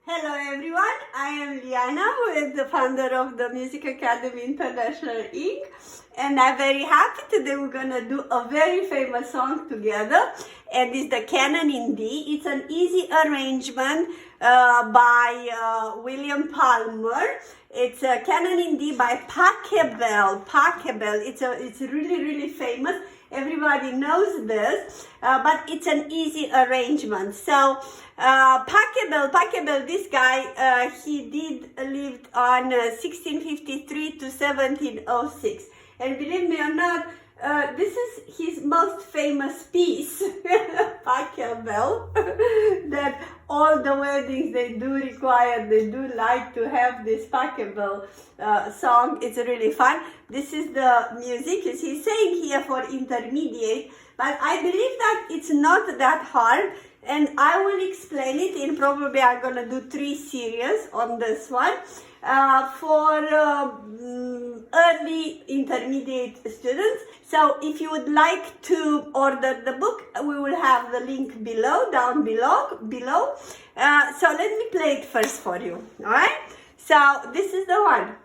Hello everyone, I am Liana, who is the founder of the Music Academy International Inc. And I'm very happy today we're going to do a very famous song together. And it's the Canon in D. It's an easy arrangement by William Palmer. It's a Canon in D by PACHELBEL. PACHELBEL, it's really famous. Everybody knows this, but it's an easy arrangement. So PACHELBEL, this guy, he lived on 1653 to 1706. And believe me or not, this is his most famous piece, PACHELBEL, that all the weddings they do like to have this PACHELBEL song. It's really fun. This is the music. He's saying here for intermediate, but I believe that it's not that hard, and I will explain it in probably I'm gonna do 3 series on this one for early intermediate students. So if you would like to order the book, we will have the link below, down below. So let me play it first for you. All right. So this is the one.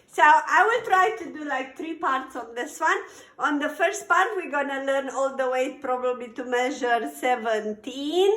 So I will try to do like 3 parts on this one. On the first part, we're gonna learn all the way probably to measure 17.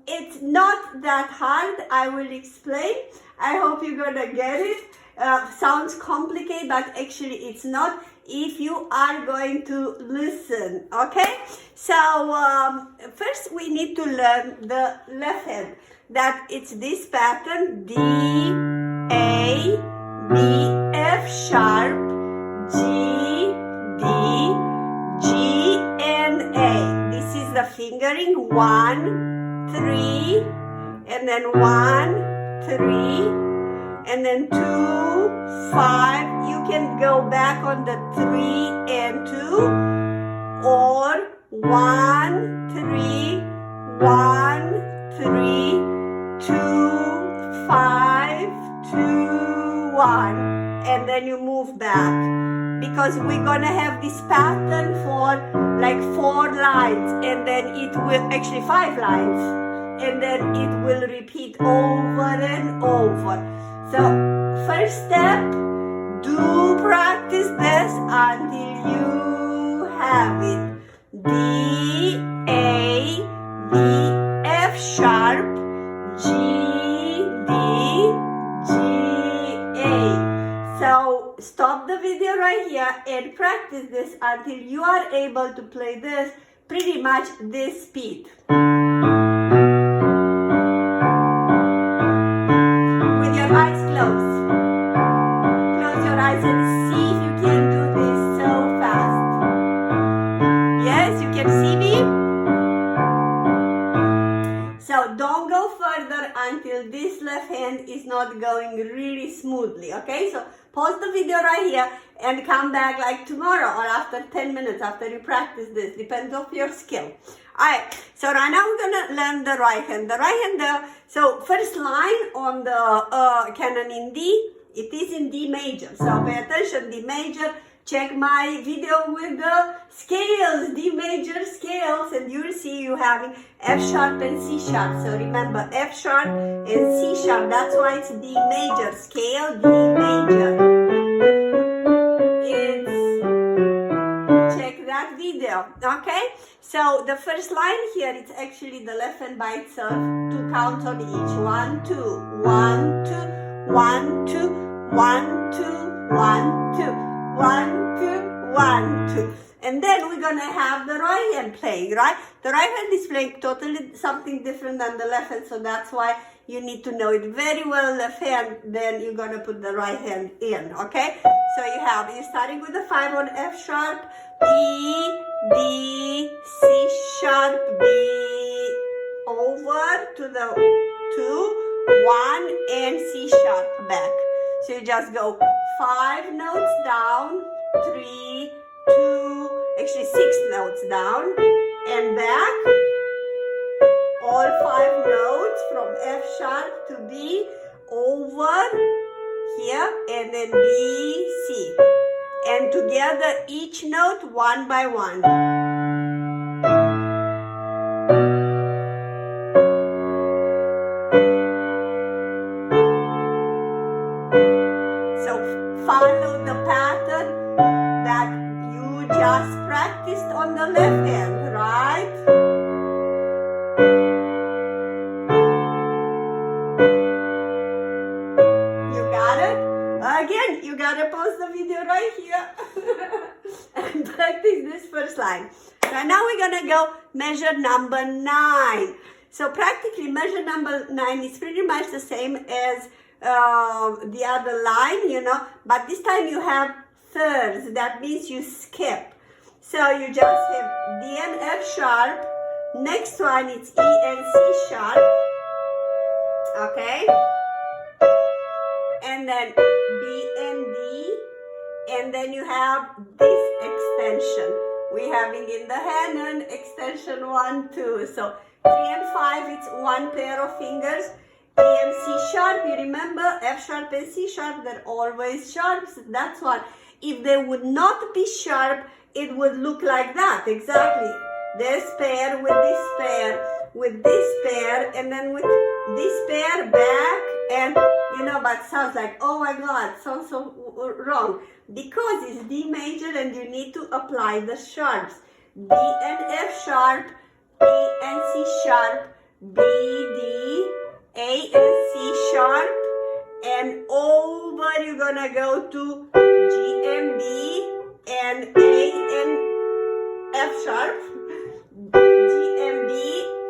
It's not that hard. I will explain. I hope you're gonna get it. Sounds complicated, but actually it's not if you are going to listen, okay? So first we need to learn the left hand. That it's this pattern, D, A, B, F sharp, G, D, G, and A. This is the fingering, 1, 3, and then 1, 3, and then 2, 5. You can go back on the 3 and 2, or 1, 3, 1, 3, 2, 5, 2, 1, and then you move back, because we're gonna have this pattern for like 4 lines, and then it will actually 5 lines, and then it will repeat over and over. So first step, do practice this until you have it. D, A, B, F sharp, G, D, G, A. So stop the video right here and practice this until you are able to play this pretty much this speed. With your eyes closed. Close your eyes and see if you can do this so fast. Yes, you can see me? So don't go further until this left hand is not going really smoothly, okay? So pause the video right here and come back like tomorrow or after 10 minutes after you practice this, depends on your skill. Alright, so right now we're gonna learn the right hand. The right hand, so first line on the Canon in D, it is in D major. So pay attention, D major. Check my video with the scales, D major scales, and you'll see you having F sharp and C sharp. So remember F sharp and C sharp, that's why it's D major scale, D major. Check that video, okay? So the first line here, it's actually the left hand by itself, 2 counts on each. 1, 2, 1, 2, 1, 2, 1, 2, 1, 2. 1, 2, 1, 2. And then we're gonna have the right hand playing, right? The right hand is playing totally something different than the left hand, so that's why you need to know it very well, left hand, then you're gonna put the right hand in, okay? So you're starting with the 5 on F sharp, E, D, C sharp, B, over to the 2, 1, and C sharp back. So you just go 5 notes down, 3, 2, actually 6 notes down, and back. All 5 notes from F sharp to B, over here, and then B, C. And together each note one by one. Follow the pattern that you just practiced on the left hand, right? You got it? Again, you gotta pause the video right here and practice this first line. Right now we're gonna go measure number 9. So practically measure number 9 is pretty much the same as the other line, you know, but this time you have thirds. That means you skip. So you just have D and F sharp. Next one it's E and C sharp. Okay. And then B and D. And then you have this extension. We're having in the Hanon extension 1, 2. So 3 and 5, it's one pair of fingers. E and C sharp, you remember F sharp and C sharp, they're always sharps. That's why if they would not be sharp, it would look like that. Exactly. This pair with this pair, with this pair, and then with this pair back, and you know, but sounds like, oh my God, sounds so wrong. Because it's D major and you need to apply the sharps. D and F sharp, E and C sharp, B, D, A and C sharp, and over you're gonna go to G and B, and A and F sharp, G and B,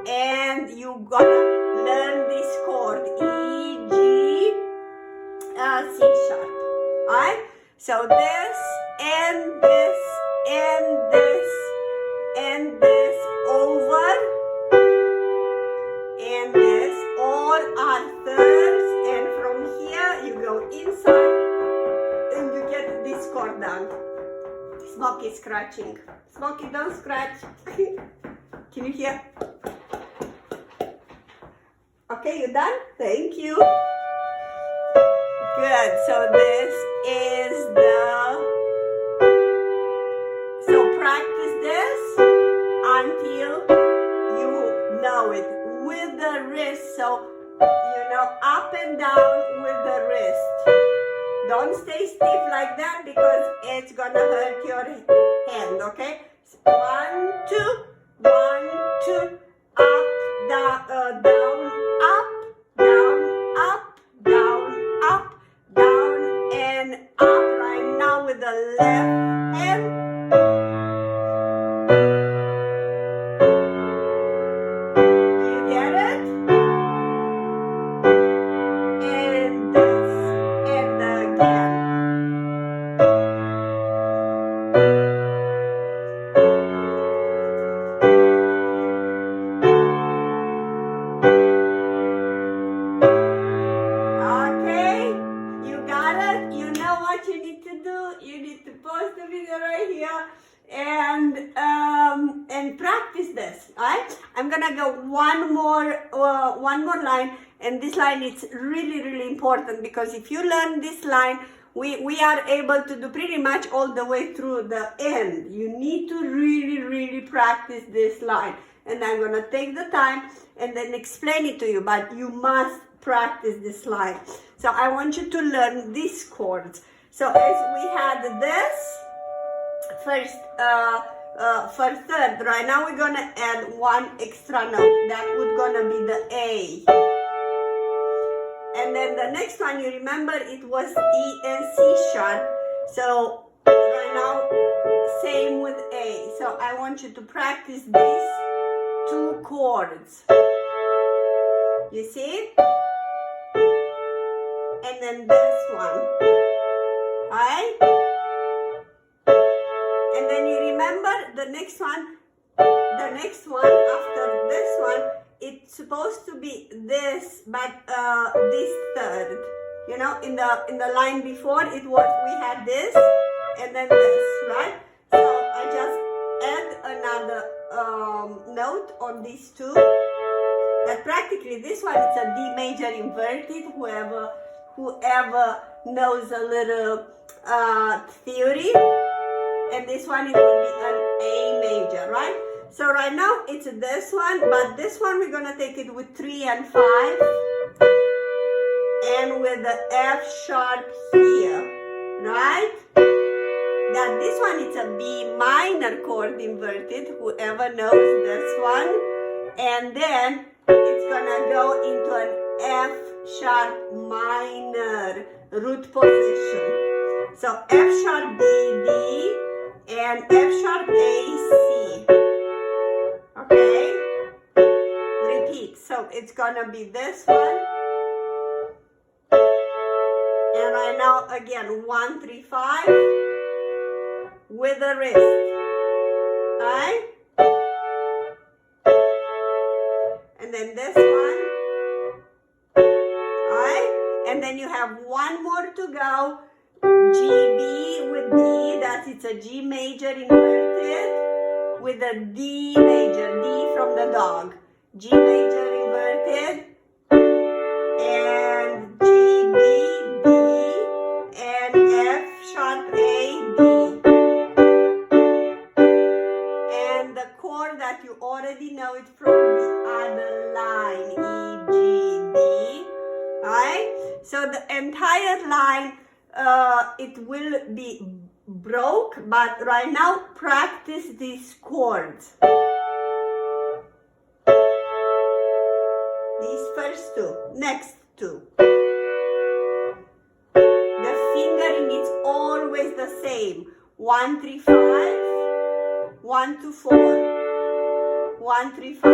and you gonna learn this chord, E, G, C sharp, alright? So this, and this, and this, and this, over, and this, all are thirds, and from here you go inside and you get this chord down. Smokey scratching. Smokey, don't scratch. Can you hear? Okay, you done? Thank you. Good. So this is so practice this until you know it with the wrist. So, you know, up and down with the wrist. Don't stay stiff like that because it's gonna hurt your hand, okay? 1, 2, 1, 2, up, down, down, up, down, up, down, up, down, and up. Right now with the right here, and practice this. All right, I'm gonna go one more line, and this line is really important, because if you learn this line, we are able to do pretty much all the way through the end. You need to really practice this line, and I'm gonna take the time and then explain it to you, but you must practice this line. So I want you to learn these chords. So as we had this first third, right now we're gonna add one extra note. That would gonna be the A. And then the next one, you remember it was E and C sharp. So right now, same with A. So I want you to practice these two chords. You see? And then this one. Alright? And then you remember the next one after this one, it's supposed to be this, but this third. You know, in the line before, we had this and then this, right? So I just add another note on these two. That practically this one is a D major inverted. Whoever knows a little theory, and this one it would be an A major, right? So right now it's this one, but this one we're gonna take it with 3 and 5, and with the F sharp here, right? Now this one is a B minor chord inverted, whoever knows this one, and then it's gonna go into an F sharp minor root position. So F sharp D, D, and F sharp A, C. Okay? Repeat. So it's gonna be this one. And right now, again, 1, 3, 5 with the wrist. Alright? And then this one. Alright? And then you have one more to go. G, B with D, that it's a G major inverted with a D major, D from the dog. G major inverted, and G, B, D, and F sharp A, D. And the chord that you already know it from the other line, E, G, D. Alright? So the entire line, it will be broke, but right now practice these chords. These first two, next two. The fingering is always the same. 1, 3, 5, 1, 2, 4, 1, 3, 5,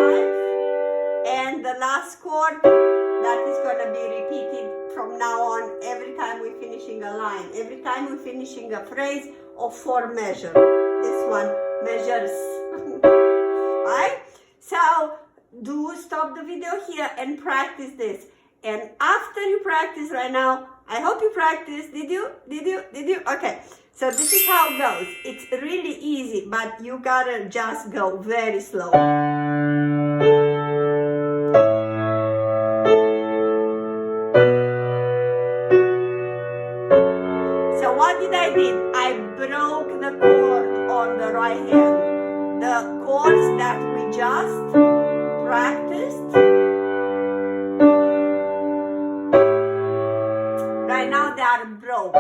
and the last chord that is going to be repeated from now on every time we're finishing a line, every time we're finishing a phrase of 4 measure. This one measures. Alright? So do stop the video here and practice this. And after you practice right now, I hope you practice. Did you? Okay. So this is how it goes. It's really easy, but you gotta just go very slow. I broke the chord on the right hand. The chords that we just practiced, right now they are broke.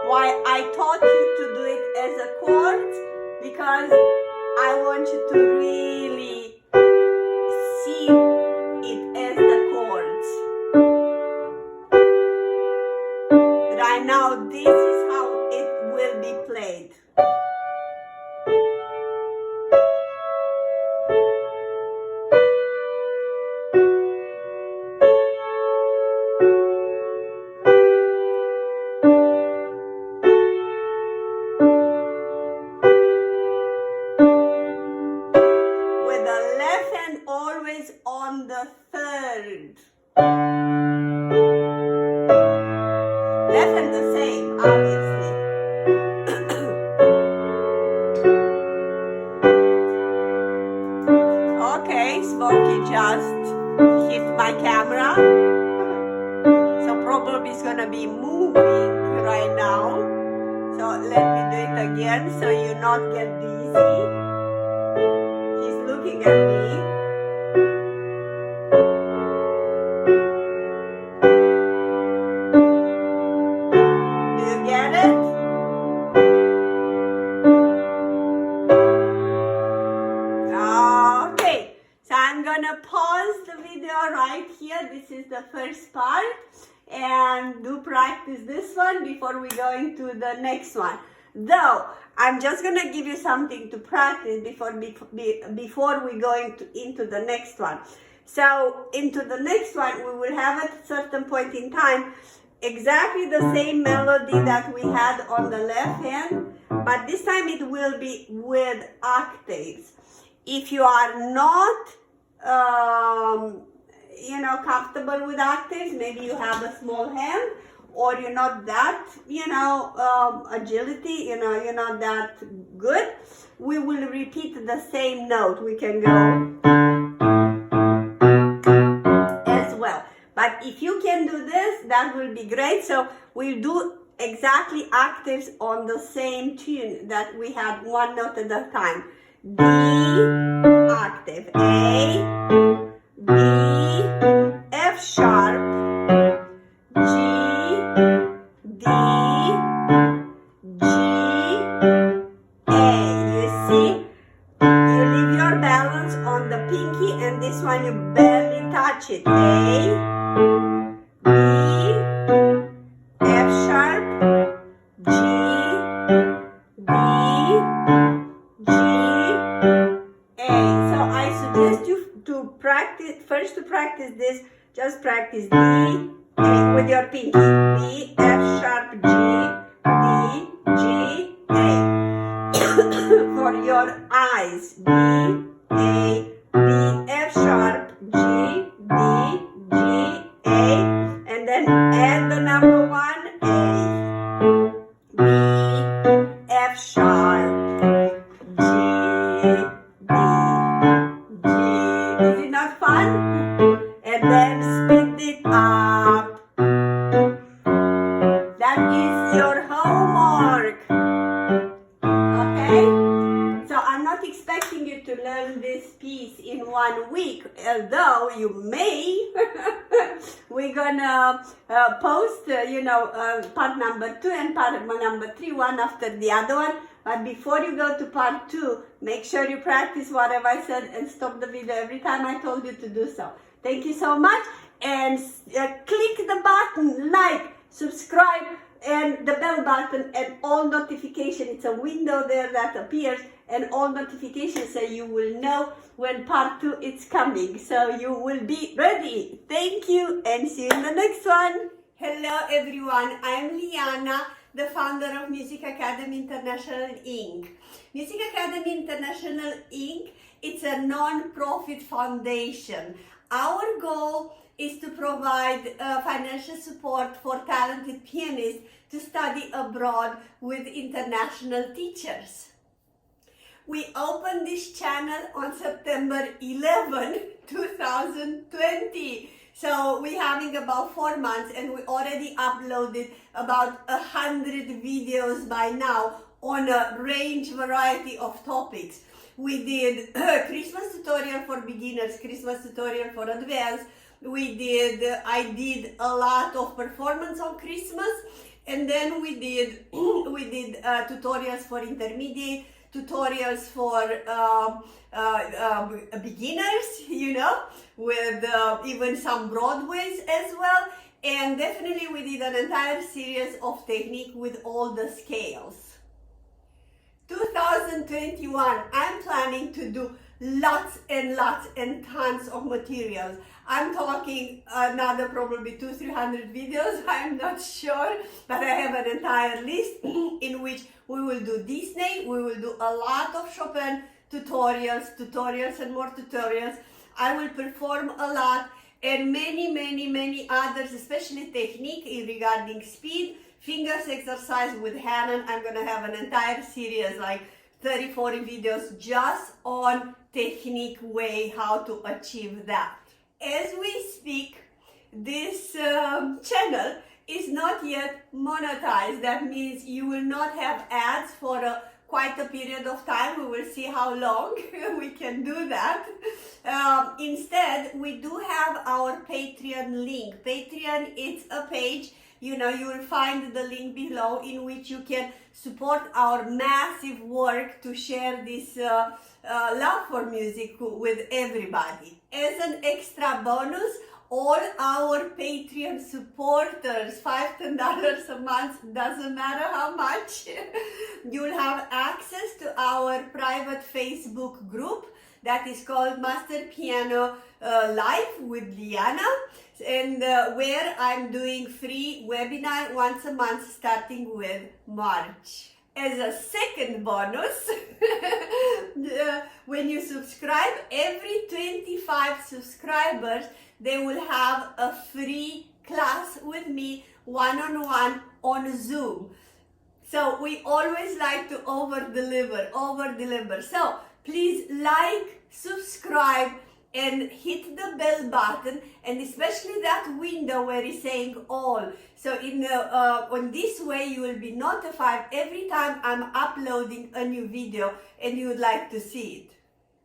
Why I taught you to do it as a chord? Because I want you to really see it as the chords. Right now, this is how it will be played. With the left hand always on the third. Left hand the same, obviously. Okay, Smokey just hit my camera. So probably it's gonna be moving right now. So let me do it again so you not get dizzy. He's looking at me. Do you get it? Okay, so I'm gonna pause the video right here. This is the first part, and do practice this one before we go into the next one. Though I'm just gonna give you something to practice before we go into the next one. So into the next one, we will have at a certain point in time exactly the same melody that we had on the left hand, but this time it will be with octaves. If you are not, comfortable with octaves, maybe you have a small hand, or you're not that, agility, you're not that good, we will repeat the same note. We can go as well. But if you can do this, that will be great. So we'll do exactly octaves on the same tune that we had, one note at a time. D octave, A, B, F sharp, G, D, G, A. You see? You leave your balance on the pinky, and this one you barely touch it. A, B, F sharp, G, D, G, A. So I suggest you to practice this. Just practice D, A with your pinky. B, F sharp, G, D, G, A. For your eyes, D, A, B, F sharp, G, D, G, A, and then add the number one, A, B, F sharp, G, D, G. Is it not fun? And then speed it up. That is your homework. Okay? So I'm not expecting you to learn this piece in 1 week, although you may. We're gonna post, part number 2 and part number 3, one after the other one. But before you go to part 2, make sure you practice whatever I said and stop the video every time I told you to do so. Thank you so much, and click the button, like, subscribe, and the bell button, and all notification. It's a window there that appears, and all notifications, so you will know when part 2 is coming, so you will be ready. Thank you, and see you in the next one. Hello everyone, I'm Liana, the founder of Music Academy International Inc. Music Academy International Inc. It's a non-profit foundation. Our goal is to provide financial support for talented pianists to study abroad with international teachers. We opened this channel on September 11, 2020. So we're having about 4 months, and we already uploaded about 100 videos by now on a variety of topics. We did Christmas tutorial for beginners, Christmas tutorial for advanced. I did a lot of performance on Christmas, and then we did tutorials for intermediate, tutorials for beginners, with even some Broadways as well. And definitely we did an entire series of technique with all the scales. 2021, I'm planning to do lots and tons of materials. I'm talking another probably 200-300 videos, I'm not sure, but I have an entire list in which we will do Disney, we will do a lot of Chopin tutorials and more tutorials. I will perform a lot, and many others, especially technique regarding speed, fingers exercise with Hanon. I'm going to have an entire series, like 30, 40 videos just on technique way how to achieve that. As we speak, this channel is not yet monetized. That means you will not have ads for quite a period of time. We will see how long we can do that. Instead, we do have our Patreon link. Patreon is a page, you will find the link below, in which you can support our massive work to share this love for music with everybody. As an extra bonus, all our Patreon supporters, $5-10 a month, doesn't matter how much, you'll have access to our private Facebook group that is called Master Piano Live with Liana, and where I'm doing free webinar once a month starting with March. As a second bonus, when you subscribe, every 25 subscribers, they will have a free class with me one-on-one on Zoom. So we always like to over-deliver. So please like, subscribe, and hit the bell button, and especially that window where it's saying all. So on this way you will be notified every time I'm uploading a new video and you would like to see it.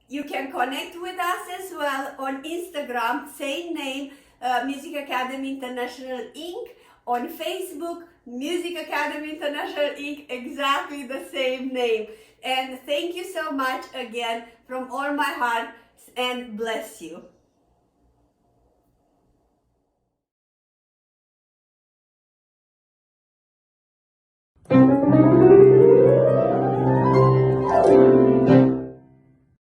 You can connect with us as well on Instagram, same name, Music Academy International Inc. On Facebook, Music Academy International Inc., exactly the same name. And thank you so much again from all my heart, and bless you.